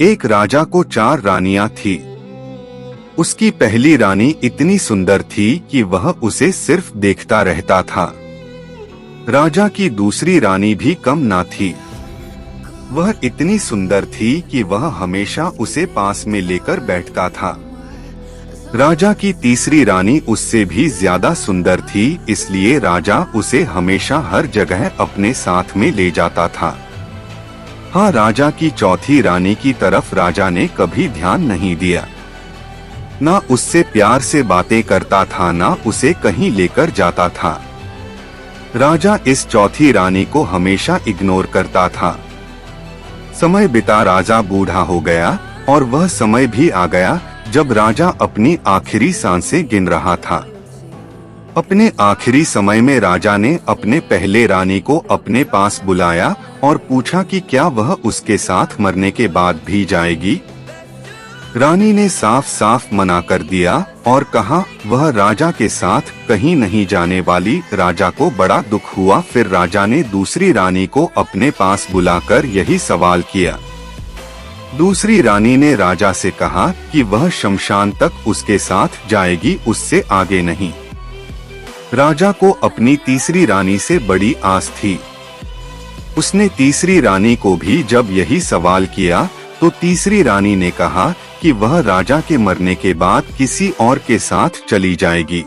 एक राजा को 4 रानियां थी। उसकी पहली रानी इतनी सुंदर थी कि वह उसे सिर्फ देखता रहता था। राजा की दूसरी रानी भी कम ना थी। वह इतनी सुंदर थी कि वह हमेशा उसे पास में लेकर बैठता था। राजा की तीसरी रानी उससे भी ज्यादा सुंदर थी, इसलिए राजा उसे हमेशा हर जगह अपने साथ में ले जाता था। हाँ, राजा की चौथी रानी की तरफ राजा ने कभी ध्यान नहीं दिया। ना उससे प्यार से बातें करता था, ना उसे कहीं लेकर जाता था। राजा इस चौथी रानी को हमेशा इग्नोर करता था। समय बिता राजा बूढ़ा हो गया और वह समय भी आ गया जब राजा अपनी आखिरी सांसें गिन रहा था। अपने आखिरी समय में राजा ने अपने पहले रानी को अपने पास बुलाया और पूछा कि क्या वह उसके साथ मरने के बाद भी जाएगी। रानी ने साफ साफ मना कर दिया और कहा वह राजा के साथ कहीं नहीं जाने वाली। राजा को बड़ा दुख हुआ। फिर राजा ने दूसरी रानी को अपने पास बुलाकर यही सवाल किया। दूसरी रानी ने राजा से कहा कि वह शमशान तक उसके साथ जाएगी, उससे आगे नहीं। राजा को अपनी तीसरी रानी से बड़ी आस थी। उसने तीसरी रानी को भी जब यही सवाल किया तो तीसरी रानी ने कहा कि वह राजा के मरने के बाद किसी और के साथ चली जाएगी।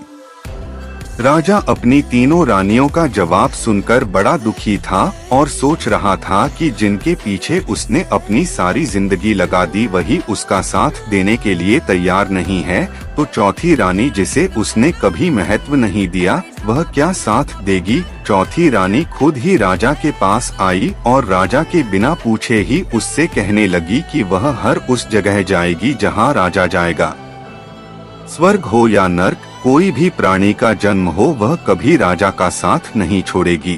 राजा अपनी तीनों रानियों का जवाब सुनकर बड़ा दुखी था और सोच रहा था कि जिनके पीछे उसने अपनी सारी जिंदगी लगा दी वही उसका साथ देने के लिए तैयार नहीं है, तो चौथी रानी जिसे उसने कभी महत्व नहीं दिया वह क्या साथ देगी। चौथी रानी खुद ही राजा के पास आई और राजा के बिना पूछे ही उससे कहने लगी कि वह हर उस जगह जाएगी जहां राजा जाएगा। स्वर्ग हो या नर्क, कोई भी प्राणी का जन्म हो, वह कभी राजा का साथ नहीं छोड़ेगी।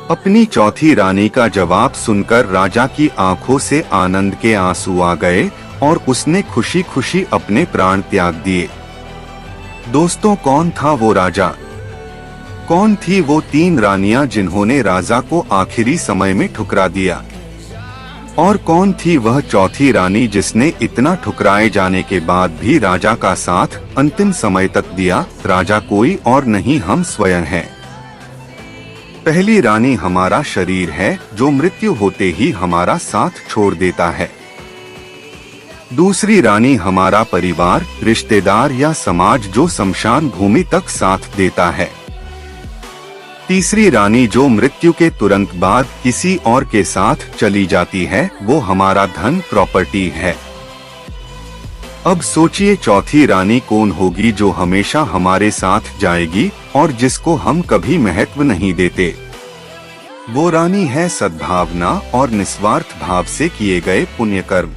अपनी चौथी रानी का जवाब सुनकर राजा की आंखों से आनंद के आंसू आ गए और उसने खुशी खुशी अपने प्राण त्याग दिए। दोस्तों, कौन था वो राजा? कौन थी वो 3 रानियां जिन्होंने राजा को आखिरी समय में ठुकरा दिया? और कौन थी वह चौथी रानी जिसने इतना ठुकराए जाने के बाद भी राजा का साथ अंतिम समय तक दिया? राजा कोई और नहीं, हम स्वयं हैं। पहली रानी हमारा शरीर है जो मृत्यु होते ही हमारा साथ छोड़ देता है। दूसरी रानी हमारा परिवार, रिश्तेदार या समाज जो शमशान भूमि तक साथ देता है। तीसरी रानी जो मृत्यु के तुरंत बाद किसी और के साथ चली जाती है, वो हमारा धन, प्रॉपर्टी है। अब सोचिए चौथी रानी कौन होगी जो हमेशा हमारे साथ जाएगी और जिसको हम कभी महत्व नहीं देते। वो रानी है सद्भावना और निस्वार्थ भाव से किए गए पुण्य कर्म।